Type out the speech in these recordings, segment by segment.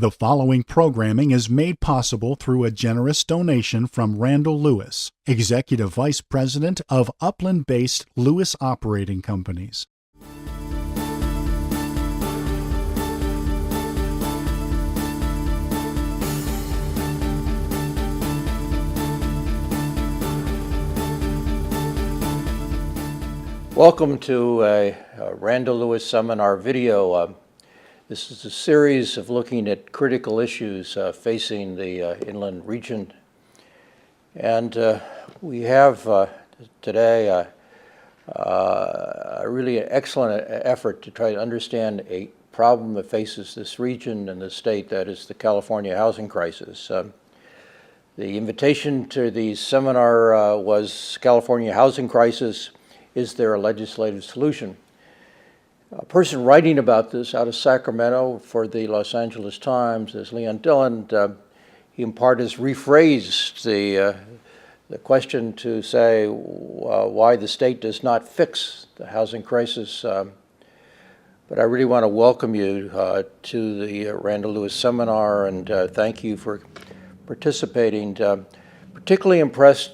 The following programming is made possible through a generous donation from Randal Lewis, Executive Vice President of Upland-based Lewis Operating Companies. Welcome to a Randal Lewis seminar video. This is a series of looking at critical issues facing the inland region. And we have today a really excellent effort to try to understand a problem that faces this region and the state, that is the California housing crisis. The invitation to the seminar was California Housing Crisis, Is There a Legislative Solution? A person writing about this out of Sacramento for the Los Angeles Times is Leon Dillon. He in part has rephrased the question to say why the state does not fix the housing crisis. But I really want to welcome you to the Randal Lewis seminar and thank you for participating. Particularly impressed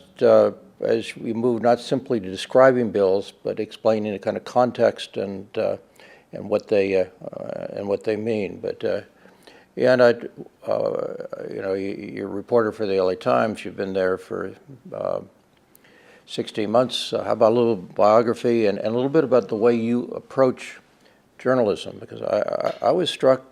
as we move not simply to describing bills, but explaining the kind of context and what they mean. But and you're a reporter for the LA Times. You've been there for 16 months. How about a little biography and a little bit about the way you approach journalism? Because I was struck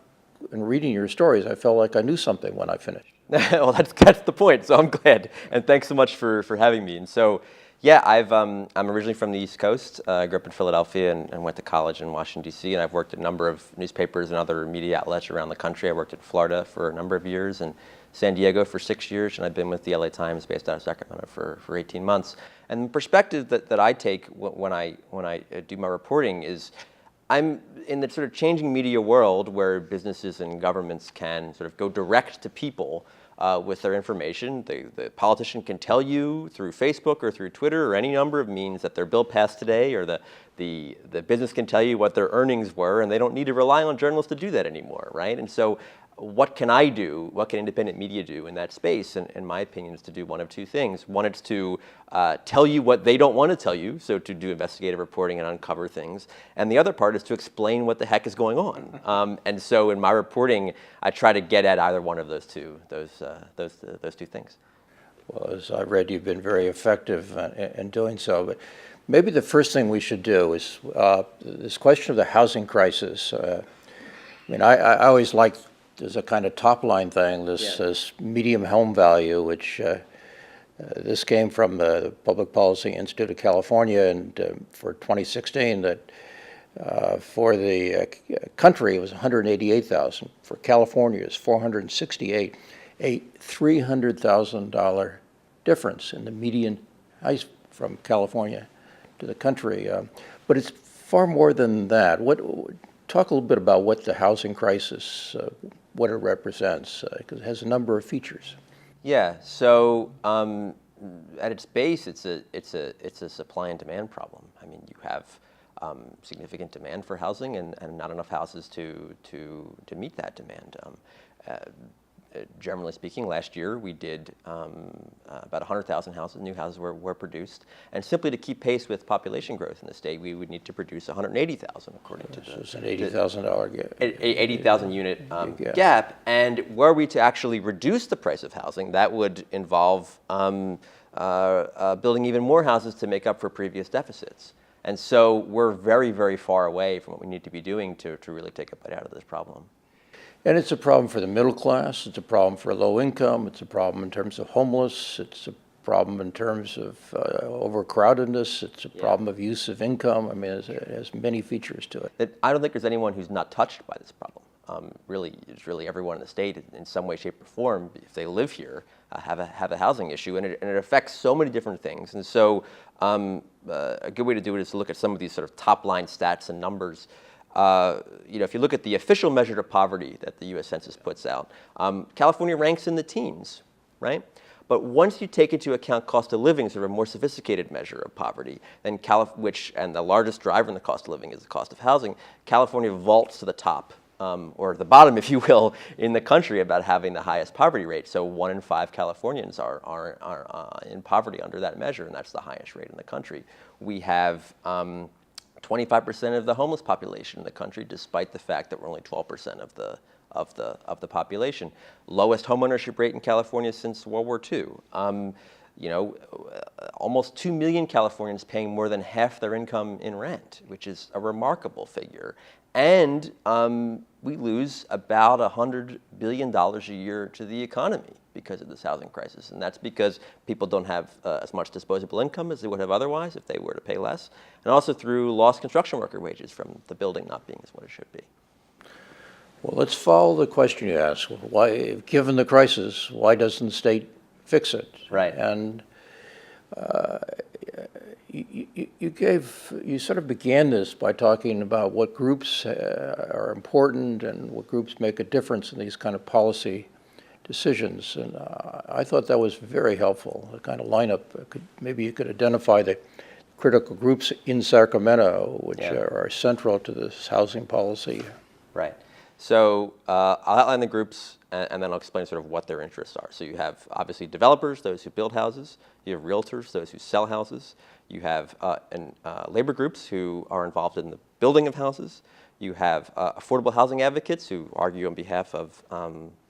in reading your stories. I felt like I knew something when I finished. Well, that's the point. So I'm glad, and thanks so much for having me. And so, yeah, I'm originally from the East Coast. I grew up in Philadelphia and went to college in Washington D.C. And I've worked at a number of newspapers and other media outlets around the country. I worked in Florida for a number of years and San Diego for 6 years, and I've been with the LA Times based out of Sacramento for 18 months. And the perspective that I take when I do my reporting is, I'm in the sort of changing media world where businesses and governments can sort of go direct to people with their information. The politician can tell you through Facebook or through Twitter or any number of means that their bill passed today, or the business can tell you what their earnings were, and they don't need to rely on journalists to do that anymore, right? And so what can I do, what can independent media do in that space? And in my opinion, is to do one of two things. One, it's to tell you what they don't want to tell you, so to do investigative reporting and uncover things. And the other part is to explain what the heck is going on. And so in my reporting, I try to get at either one of those two things. Well, as I read, you've been very effective in doing so. But maybe the first thing we should do is this question of the housing crisis. I mean, I always like, there's a kind of top-line thing, this medium home value, which this came from the Public Policy Institute of California, and for 2016, that for the country it was $188,000. For California, it's $468,000, a $300,000 difference in the median house from California to the country. But it's far more than that. Talk a little bit about what the housing crisis, what it represents, because it has a number of features. Yeah. So at its base, it's a supply and demand problem. I mean, you have significant demand for housing and not enough houses to meet that demand. Generally speaking, last year we did about 100,000 new houses were produced, and simply to keep pace with population growth in the state, we would need to produce 180,000 according to so it's an $80,000 gap. 80,000 unit gap, and were we to actually reduce the price of housing, that would involve building even more houses to make up for previous deficits. And so we're very, very far away from what we need to be doing to really take a bite out of this problem. And it's a problem for the middle class, it's a problem for low income, it's a problem in terms of homeless, it's a problem in terms of overcrowdedness, it's a problem of use of income. I mean, it has many features to it. I don't think there's anyone who's not touched by this problem. It's really everyone in the state in some way, shape, or form, if they live here, have a housing issue, and it affects so many different things. And so a good way to do it is to look at some of these sort of top-line stats and numbers. If you look at the official measure of poverty that the U.S. Census puts out, California ranks in the teens, right? But once you take into account cost of living, sort of a more sophisticated measure of poverty, and the largest driver in the cost of living is the cost of housing, California vaults to the top or the bottom, if you will, in the country about having the highest poverty rate. So 1 in 5 Californians are in poverty under that measure, and that's the highest rate in the country. We have 25% of the homeless population in the country, despite the fact that we're only 12% of the population. Lowest homeownership rate in California since World War II. Almost 2 million Californians paying more than half their income in rent, which is a remarkable figure. And we lose about $100 billion a year to the economy because of this housing crisis. And that's because people don't have as much disposable income as they would have otherwise if they were to pay less. And also through lost construction worker wages from the building not being as what it should be. Well, let's follow the question you asked. Why, given the crisis, why doesn't the state fix it? Right. And you sort of began this by talking about what groups are important and what groups make a difference in these kind of policy decisions. And I thought that was very helpful, the kind of lineup. Maybe you could identify the critical groups in Sacramento, which are central to this housing policy. Right. So I'll outline the groups, and then I'll explain sort of what their interests are. So you have obviously developers, those who build houses. You have realtors, those who sell houses. You have labor groups who are involved in the building of houses. You have affordable housing advocates who argue on behalf of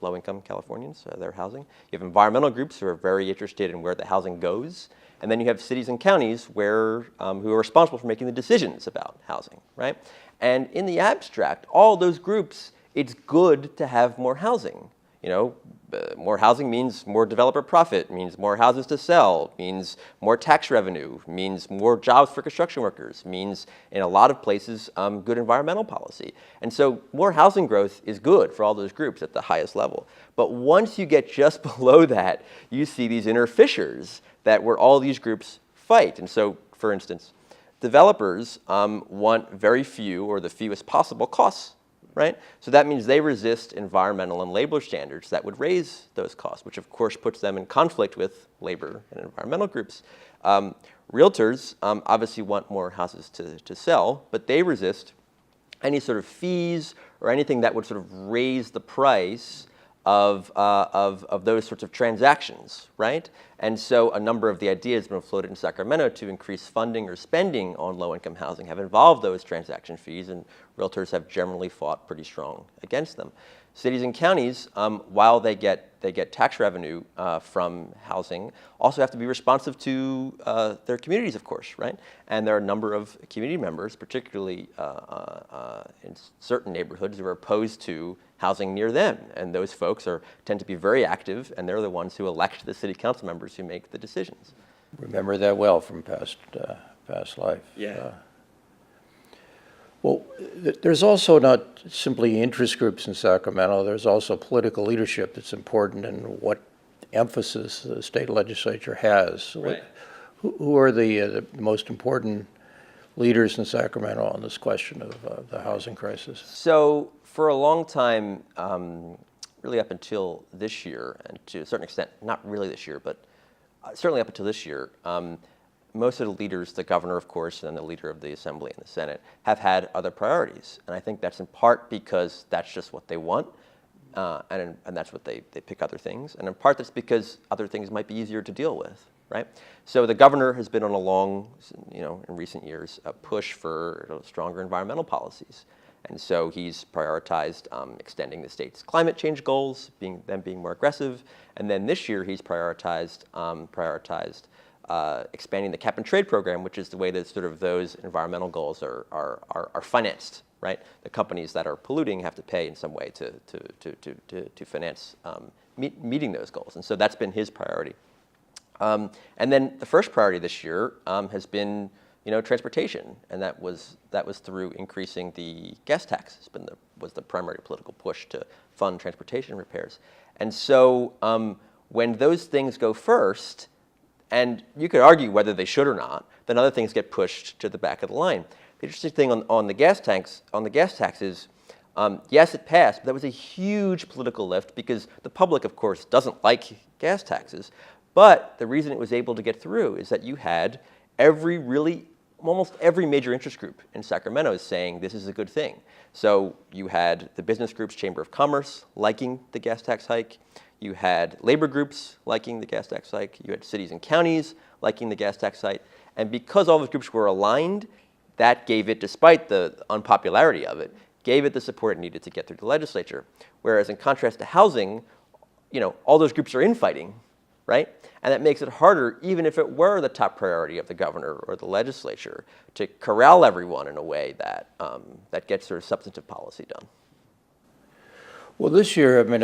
low-income Californians, their housing. You have environmental groups who are very interested in where the housing goes. And then you have cities and counties who are responsible for making the decisions about housing, right? And in the abstract, all those groups, it's good to have more housing. More housing means more developer profit, means more houses to sell, means more tax revenue, means more jobs for construction workers, means in a lot of places good environmental policy. And so more housing growth is good for all those groups at the highest level. But once you get just below that, you see these inner fissures where all these groups fight. And so, for instance, developers want very few or the fewest possible costs. Right? So that means they resist environmental and labor standards that would raise those costs, which of course puts them in conflict with labor and environmental groups. Realtors obviously want more houses to sell, but they resist any sort of fees or anything that would sort of raise the price of those sorts of transactions, right? And so a number of the ideas that have been floated in Sacramento to increase funding or spending on low-income housing have involved those transaction fees, and realtors have generally fought pretty strong against them. Cities and counties, while they get tax revenue from housing, also have to be responsive to their communities, of course, right? And there are a number of community members, particularly in certain neighborhoods, who are opposed to housing near them. And those folks tend to be very active, and they're the ones who elect the city council members who make the decisions. Remember that well from past life. Yeah. Well, there's also not simply interest groups in Sacramento. There's also political leadership that's important in what emphasis the state legislature has. Right. Who are the most important leaders in Sacramento on this question of the housing crisis? So for a long time, really up until this year, and to a certain extent, not really this year, but certainly up until this year, most of the leaders, the governor, of course, and the leader of the Assembly and the Senate, have had other priorities. And I think that's in part because that's just what they want, and that's what they pick other things. And in part that's because other things might be easier to deal with, right? So the governor has been on a long, in recent years, a push for stronger environmental policies. And so he's prioritized extending the state's climate change goals, being more aggressive. And then this year he's prioritized expanding the cap and trade program, which is the way that sort of those environmental goals are financed, right? The companies that are polluting have to pay in some way to finance meeting those goals, and so that's been his priority. And then the first priority this year has been transportation, and that was through increasing the gas tax. Was the primary political push to fund transportation repairs, and so when those things go first. And you could argue whether they should or not, then other things get pushed to the back of the line. The interesting thing on the gas tax is, yes, it passed, but that was a huge political lift because the public, of course, doesn't like gas taxes. But the reason it was able to get through is that you had every really almost every major interest group in Sacramento is saying this is a good thing. So you had the business groups, Chamber of Commerce, liking the gas tax hike. You had labor groups liking the gas tax hike. You had cities and counties liking the gas tax hike. And because all those groups were aligned, that gave it, despite the unpopularity of it, gave it the support it needed to get through the legislature. Whereas in contrast to housing, all those groups are infighting, right? And that makes it harder, even if it were the top priority of the governor or the legislature, to corral everyone in a way that, that gets sort of substantive policy done. Well, this year, I mean,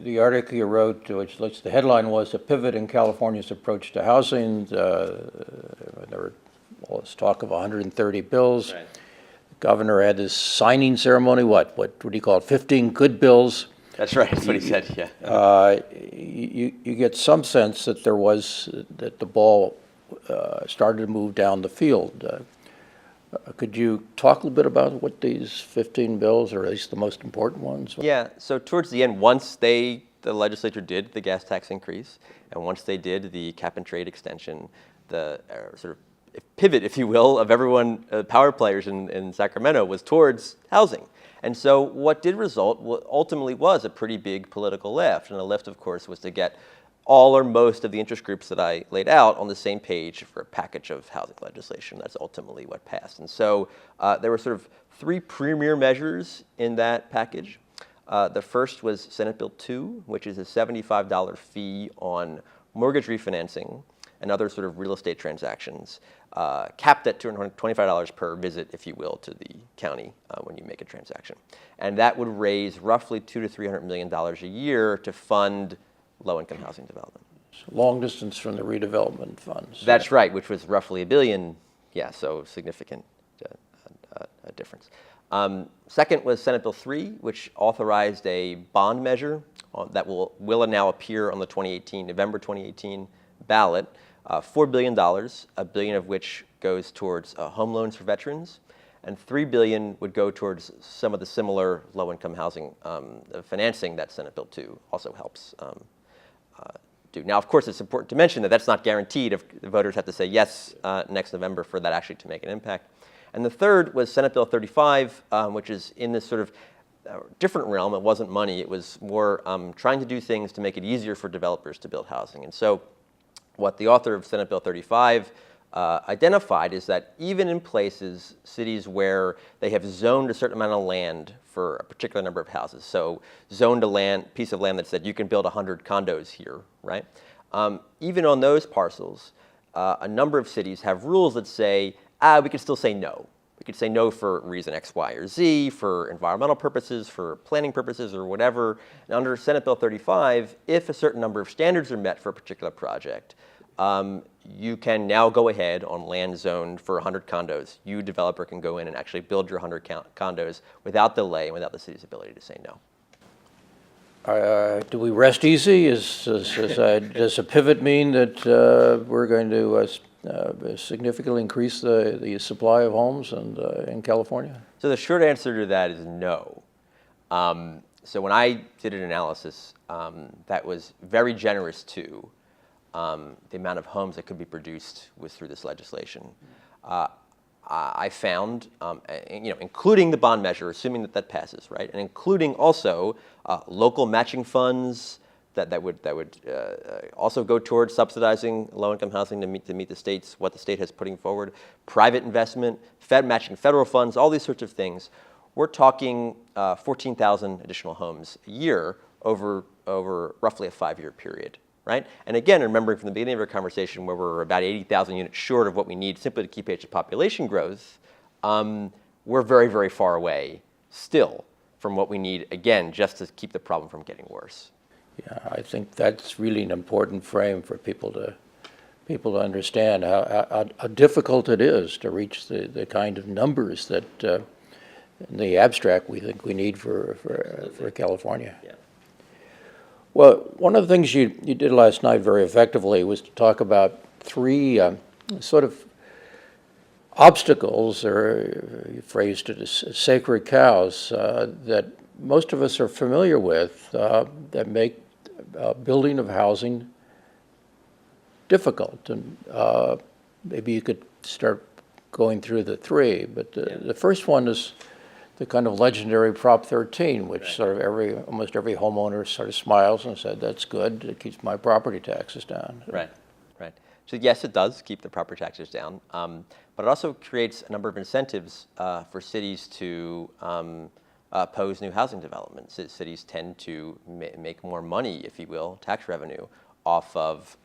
the article you wrote, which the headline was "A Pivot in California's Approach to Housing." There was talk of 130 bills. Right. The governor had this signing ceremony. What do you call it? 15 good bills. That's right. That's what he said. Yeah. You get some sense that that the ball started to move down the field. Could you talk a little bit about what these 15 bills, or at least the most important ones? Yeah, so towards the end, once the legislature did the gas tax increase, and once they did the cap and trade extension, the sort of pivot, if you will, of everyone, power players in Sacramento was towards housing. And so what did result ultimately was a pretty big political lift. And the lift, of course, was to get all or most of the interest groups that I laid out on the same page for a package of housing legislation. That's ultimately what passed. And so there were sort of three premier measures in that package. The first was Senate Bill 2, which is a $75 fee on mortgage refinancing and other sort of real estate transactions, capped at $225 per visit, if you will, to the county when you make a transaction. And that would raise roughly $200 to $300 million a year to fund low-income housing development. Long distance from the redevelopment funds. That's right, which was roughly $1 billion. Yeah, so significant difference. Second was Senate Bill 3, which authorized a bond measure that will now appear on the November 2018 ballot. $4 billion, $1 billion of which goes towards home loans for veterans, and $3 billion would go towards some of the similar low-income housing financing that Senate Bill 2 also helps do. Now, of course, it's important to mention that that's not guaranteed if the voters have to say yes next November for that actually to make an impact. And the third was Senate Bill 35, which is in this sort of different realm. It wasn't money. It was more trying to do things to make it easier for developers to build housing. And so what the author of Senate Bill 35 identified is that even in cities where they have zoned a certain amount of land for a particular number of houses, so zoned a piece of land that said you can build 100 condos here, right? Even on those parcels, a number of cities have rules that say, we can still say no. We could say no for reason X, Y, or Z, for environmental purposes, for planning purposes, or whatever. And under Senate Bill 35, if a certain number of standards are met for a particular project, you can now go ahead on land zoned for 100 condos. You, developer, can go in and actually build your 100 condos without delay and without the city's ability to say no. Do we rest easy? Does a pivot mean that we're going to significantly increase the supply of homes in California? So the short answer to that is no. So when I did an analysis that was very generous too, the amount of homes that could be produced through this legislation, I found, including the bond measure, assuming that passes, right, and including also local matching funds that would also go towards subsidizing low-income housing to meet what the state has putting forward, private investment, matching federal funds, all these sorts of things. We're talking 14,000 additional homes a year over roughly a 5-year period. Right? And again, remembering from the beginning of our conversation where we're about 80,000 units short of what we need simply to keep pace with population growth, we're very, very far away still from what we need, again, just to keep the problem from getting worse. Yeah, I think that's really an important frame for people to understand how difficult it is to reach the kind of numbers that in the abstract we think we need for California. Yeah. Well, one of the things you did last night very effectively was to talk about three sort of obstacles, or you phrased it as sacred cows, that most of us are familiar with that make building of housing difficult. And maybe you could start going through the three, but the first one is the kind of legendary Prop 13, which sort of almost every homeowner sort of smiles and said, that's good, it keeps my property taxes down. Right, right. So yes, it does keep the property taxes down, but it also creates a number of incentives for cities to oppose new housing developments. Cities tend to make more money, if you will, tax revenue, off of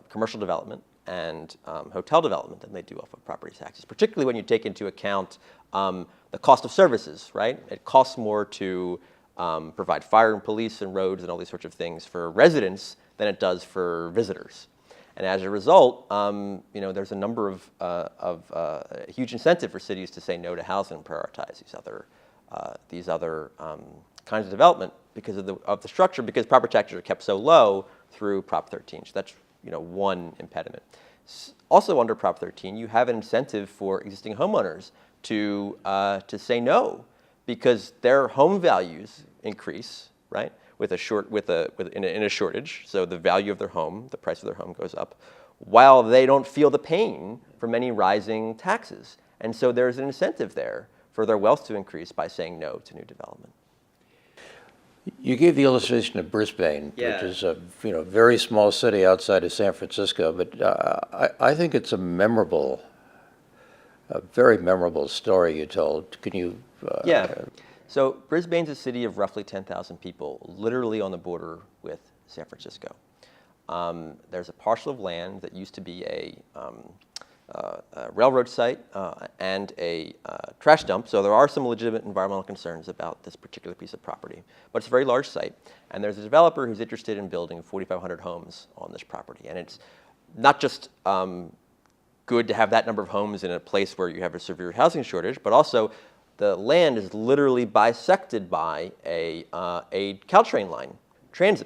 commercial development and hotel development than they do off of property taxes, particularly when you take into account the cost of services, right? It costs more to provide fire and police and roads and all these sorts of things for residents than it does for visitors. And as a result, there's a number of huge incentive for cities to say no to housing and prioritize these other kinds of development because of the structure, because property taxes are kept so low through Prop 13. So that's one impediment. Also under Prop 13, you have an incentive for existing homeowners to say no, because their home values increase, right? In a shortage, so the value of their home, the price of their home goes up, while they don't feel the pain from any rising taxes. And so there's an incentive there for their wealth to increase by saying no to new development. You gave the illustration of Brisbane, which is a very small city outside of San Francisco, but I think it's a very memorable story you told. Can you? So Brisbane's a city of roughly 10,000 people, literally on the border with San Francisco. There's a parcel of land that used to be a railroad site and a trash dump, so there are some legitimate environmental concerns about this particular piece of property. But it's a very large site, and there's a developer who's interested in building 4,500 homes on this property. And it's not just good to have that number of homes in a place where you have a severe housing shortage, but also the land is literally bisected by a Caltrain line,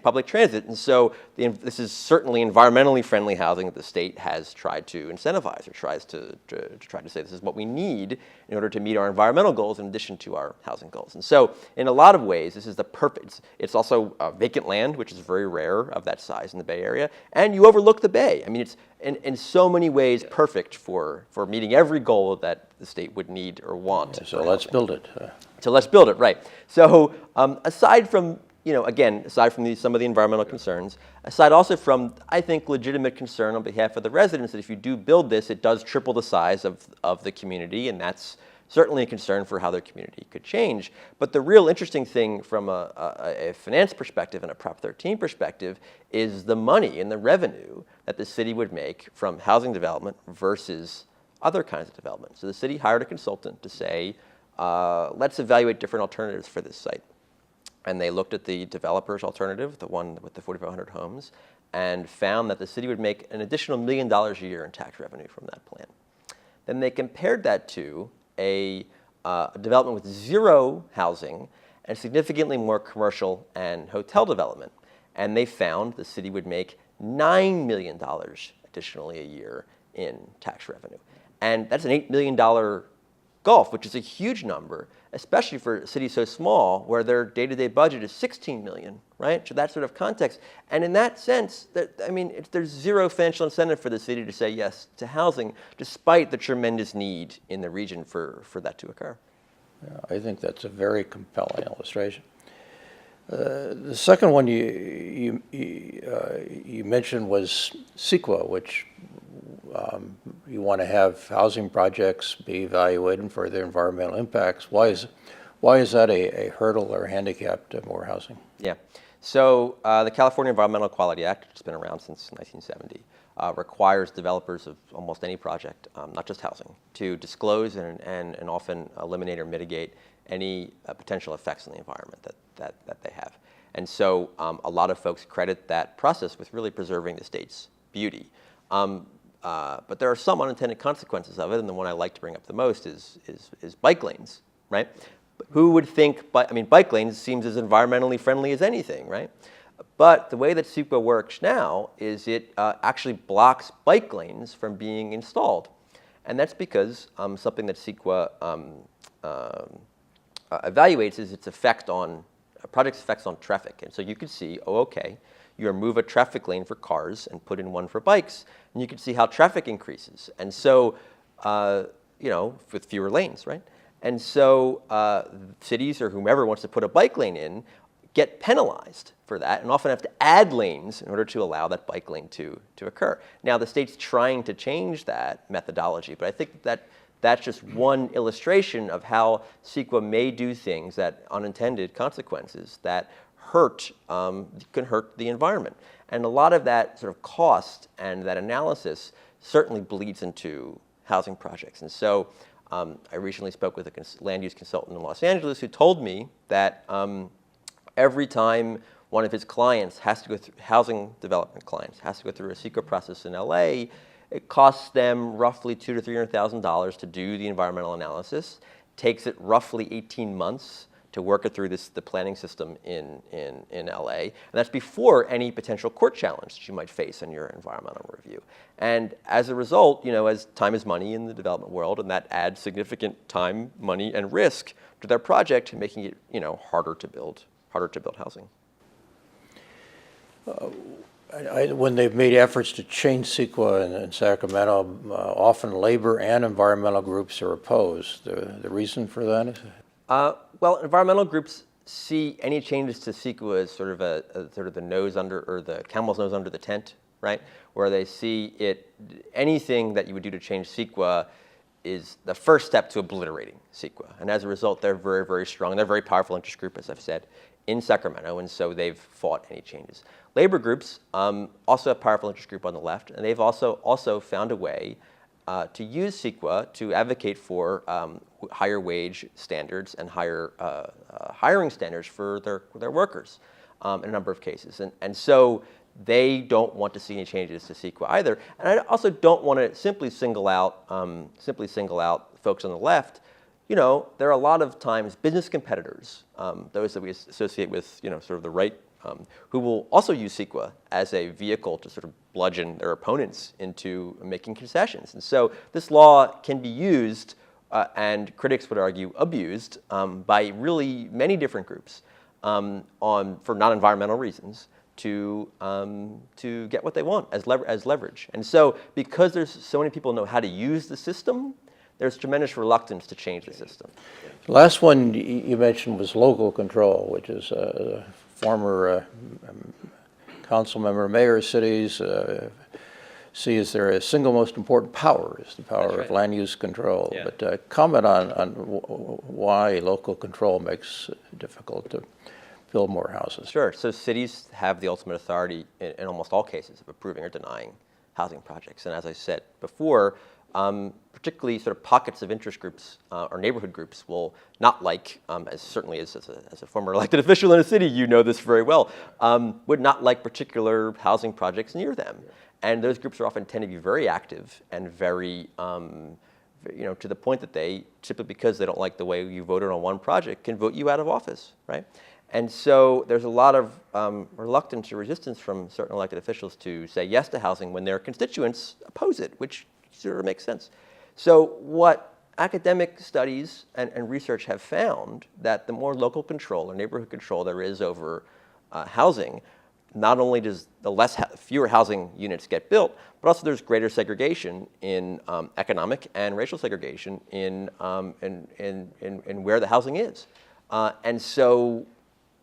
public transit. And so this is certainly environmentally friendly housing that the state has tried to incentivize, or tries to say this is what we need in order to meet our environmental goals in addition to our housing goals. And so in a lot of ways, this is the perfect, it's also vacant land, which is very rare of that size in the Bay Area, and you overlook the Bay. I mean, it's in so many ways perfect for meeting every goal that the state would need or want. So let's build it. So let's build it, right. So aside from aside from some of the environmental concerns, aside also from, I think, legitimate concern on behalf of the residents that if you do build this, it does triple the size of the community, and that's certainly a concern for how their community could change. But the real interesting thing from a finance perspective and a Prop 13 perspective is the money and the revenue that the city would make from housing development versus other kinds of development. So the city hired a consultant to say, let's evaluate different alternatives for this site. And they looked at the developer's alternative, the one with the 4,500 homes, and found that the city would make an additional $1 million a year in tax revenue from that plan. Then they compared that to a development with zero housing and significantly more commercial and hotel development. And they found the city would make $9 million additionally a year in tax revenue. And that's an $8 million gulf, which is a huge number, especially for a city so small where their day-to-day budget is $16 million, right? So that sort of context. And in that sense, there's zero financial incentive for the city to say yes to housing, despite the tremendous need in the region for that to occur. Yeah, I think that's a very compelling illustration. The second one you mentioned was CEQA, which you want to have housing projects be evaluated for their environmental impacts. Why is that a hurdle or a handicap to more housing? Yeah. So the California Environmental Quality Act, which has been around since 1970, requires developers of almost any project, not just housing, to disclose and often eliminate or mitigate any potential effects on the environment that they have. And so a lot of folks credit that process with really preserving the state's beauty. But there are some unintended consequences of it, and the one I like to bring up the most is bike lanes, right? Who would think, bike lanes seems as environmentally friendly as anything, right? But the way that CEQA works now is it actually blocks bike lanes from being installed. And that's because something that CEQA evaluates is its effect on, a project's effects on traffic. And so you could see, you remove a traffic lane for cars and put in one for bikes, and you can see how traffic increases. And so, with fewer lanes, right? And so cities or whomever wants to put a bike lane in get penalized for that and often have to add lanes in order to allow that bike lane to occur. Now, the state's trying to change that methodology, but I think that that's just one illustration of how CEQA may do things that unintended consequences that can hurt the environment. And a lot of that sort of cost and that analysis certainly bleeds into housing projects. And so I recently spoke with a land use consultant in Los Angeles who told me that every time one of his clients has to go through, housing development clients, has to go through a CEQA process in LA, it costs them roughly $200,000 to $300,000 to do the environmental analysis. Takes it roughly 18 months to work it through the planning system in LA. And that's before any potential court challenge that you might face in your environmental review. And as a result, as time is money in the development world, and that adds significant time, money, and risk to their project, making it harder to build housing. When they've made efforts to change CEQA in Sacramento, often labor and environmental groups are opposed. The reason for that is? Well, environmental groups see any changes to CEQA as sort of the nose under, or the camel's nose under the tent, right? Where they see anything that you would do to change CEQA is the first step to obliterating CEQA. And as a result, they're very, very strong. They're a very powerful interest group, as I've said, in Sacramento, and so they've fought any changes. Labor groups also a powerful interest group on the left, and they've also found a way to use CEQA to advocate for higher wage standards and higher hiring standards for their workers in a number of cases. And so they don't want to see any changes to CEQA either. And I also don't want to simply single out folks on the left. There are a lot of times business competitors, those that we associate with sort of the right, who will also use CEQA as a vehicle to sort of bludgeon their opponents into making concessions. And so this law can be used, and critics would argue abused, by really many different groups for non-environmental reasons to get what they want as leverage. And so because there's so many people know how to use the system, there's tremendous reluctance to change the system. The last one you mentioned was local control, which is former council member, mayor of cities see as their single most important power is the power of land use control. Yeah. But comment on why local control makes it difficult to build more houses. Sure. So cities have the ultimate authority in almost all cases of approving or denying housing projects. And as I said before, particularly sort of pockets of interest groups or neighborhood groups will not like, as certainly as a former elected official in a city, you know this very well, would not like particular housing projects near them. Yeah. And those groups are often tend to be very active and very, to the point that they, simply because they don't like the way you voted on one project, can vote you out of office, right? And so there's a lot of reluctance or resistance from certain elected officials to say yes to housing when their constituents oppose it, which sort of makes sense. So what academic studies and research have found that the more local control or neighborhood control there is over housing, not only does fewer housing units get built, but also there's greater segregation in economic and racial segregation in where the housing is. And so,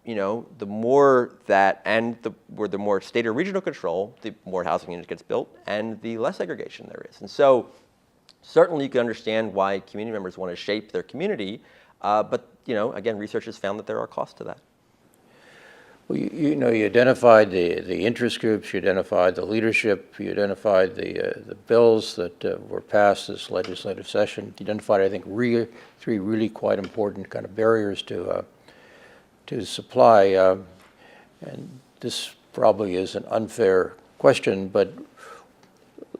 the more that, and where the more state or regional control, the more housing units gets built, and the less segregation there is. And so, certainly you can understand why community members want to shape their community, but again, research has found that there are costs to that. Well, you identified the interest groups, you identified the leadership, you identified the bills that were passed this legislative session. You identified, I think, three really quite important kind of barriers to supply. And this probably is an unfair question, but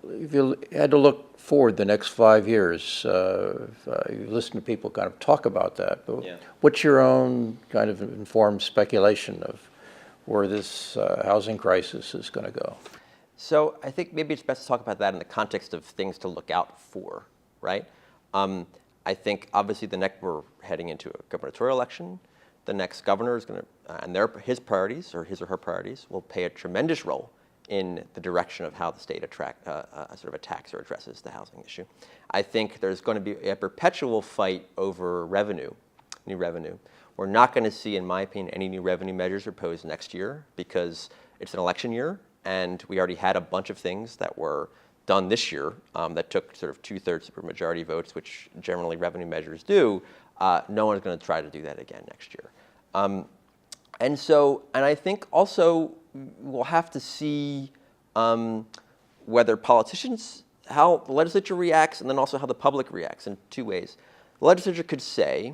if you had to look forward the next 5 years, you listen to people kind of talk about that, but yeah. What's your own kind of informed speculation of where this housing crisis is going to go? So I think maybe it's best to talk about that in the context of things to look out for, right? I think obviously we're heading into a gubernatorial election. the next governor is going to, and his priorities, or his or her priorities, will play a tremendous role in the direction of how the state sort of attacks or addresses the housing issue. I think there's going to be a perpetual fight over new revenue. We're not going to see, in my opinion, any new revenue measures proposed next year because it's an election year, and we already had a bunch of things that were done this year that took sort of 2/3 supermajority votes, which generally revenue measures do. No one's going to try to do that again next year. And I think also we'll have to see whether politicians, how the legislature reacts, and then also how the public reacts in two ways. The legislature could say,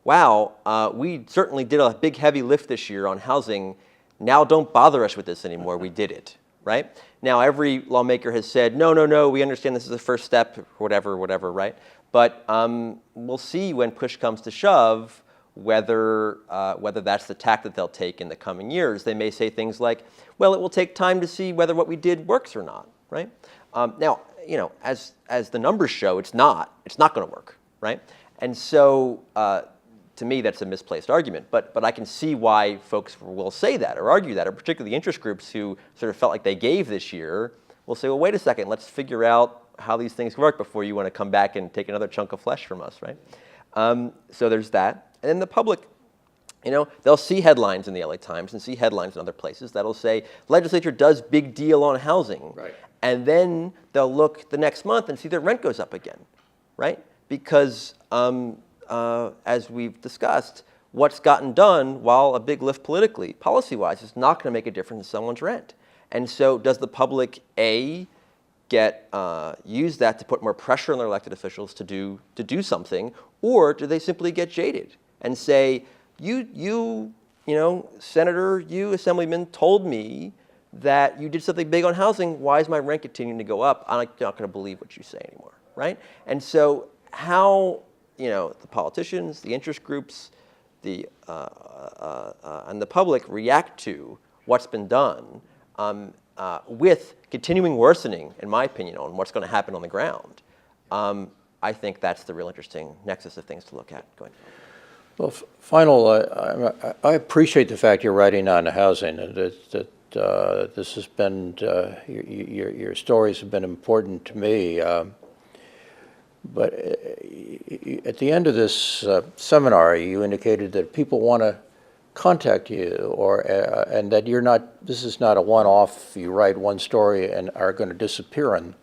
wow, we certainly did a big heavy lift this year on housing. Now don't bother us with this anymore. We did it, right? Now every lawmaker has said, no, we understand this is the first step, whatever, right? But we'll see when push comes to shove whether that's the tack that they'll take in the coming years. They may say things like, well, it will take time to see whether what we did works or not, right? Now, as the numbers show, it's not going to work, right? And so to me, that's a misplaced argument. But I can see why folks will say that or argue that, or particularly interest groups who sort of felt like they gave this year will say, well, wait a second, let's figure out how these things work before you want to come back and take another chunk of flesh from us, right? So there's that. And then the public, they'll see headlines in the LA Times and see headlines in other places that'll say, legislature does big deal on housing. Right. And then they'll look the next month and see their rent goes up again, right? Because as we've discussed, what's gotten done, while a big lift politically, policy-wise, is not going to make a difference in someone's rent. And so does the public, use that to put more pressure on their elected officials to do something, or do they simply get jaded and say, you Senator, you Assemblyman told me that you did something big on housing. Why is my rent continuing to go up? I'm not going to believe what you say anymore, right? And so how the politicians, the interest groups, and the public react to what's been done with continuing worsening, in my opinion, on what's going to happen on the ground. I think that's the real interesting nexus of things to look at going forward. Well, final, I appreciate the fact you're writing on housing, and that this has been, your stories have been important to me. But at the end of this seminar, you indicated that people want to contact you, and that this is not a one-off, you write one story and are going to disappear. And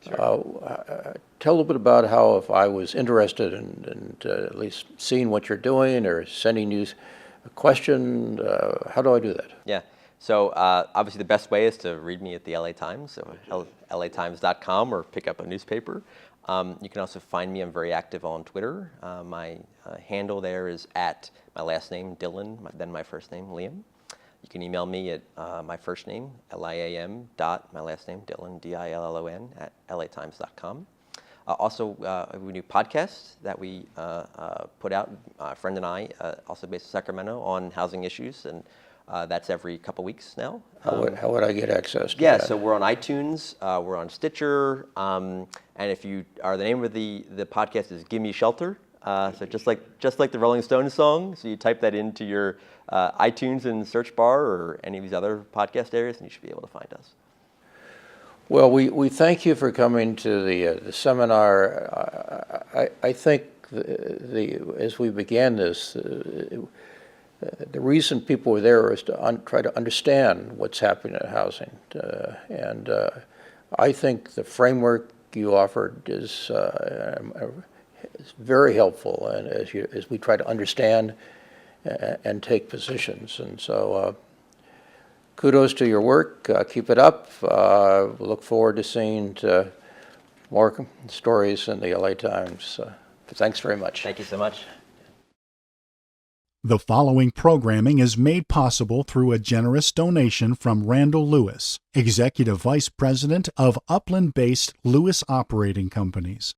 tell a little bit about how, if I was interested in at least seeing what you're doing or sending you a question, how do I do that? Yeah. So obviously the best way is to read me at the LA Times, so latimes.com, or pick up a newspaper. You can also find me. I'm very active on Twitter. My handle there is at my last name, Dillon, then my first name, Liam. You can email me at my first name, liam, my last name, Dillon, Dillon, at latimes.com. Also, we have a new podcast that we put out, a friend and I, also based in Sacramento, on housing issues, and that's every couple weeks now. How would I get access to that? So we're on iTunes, we're on Stitcher, and if you are, the name of the podcast is Gimme Shelter. So just like the Rolling Stones song, so you type that into your iTunes and search bar or any of these other podcast areas, and you should be able to find us. Well, we thank you for coming to the seminar. I think as we began this, the reason people were there is to try to understand what's happening in housing, and I think the framework you offered is very helpful, and as we try to understand and take positions. And so kudos to your work. Keep it up. We look forward to seeing more stories in the LA Times. Thanks very much. Thank you so much. The following programming is made possible through a generous donation from Randal Lewis, Executive Vice President of Upland-based Lewis Operating Companies.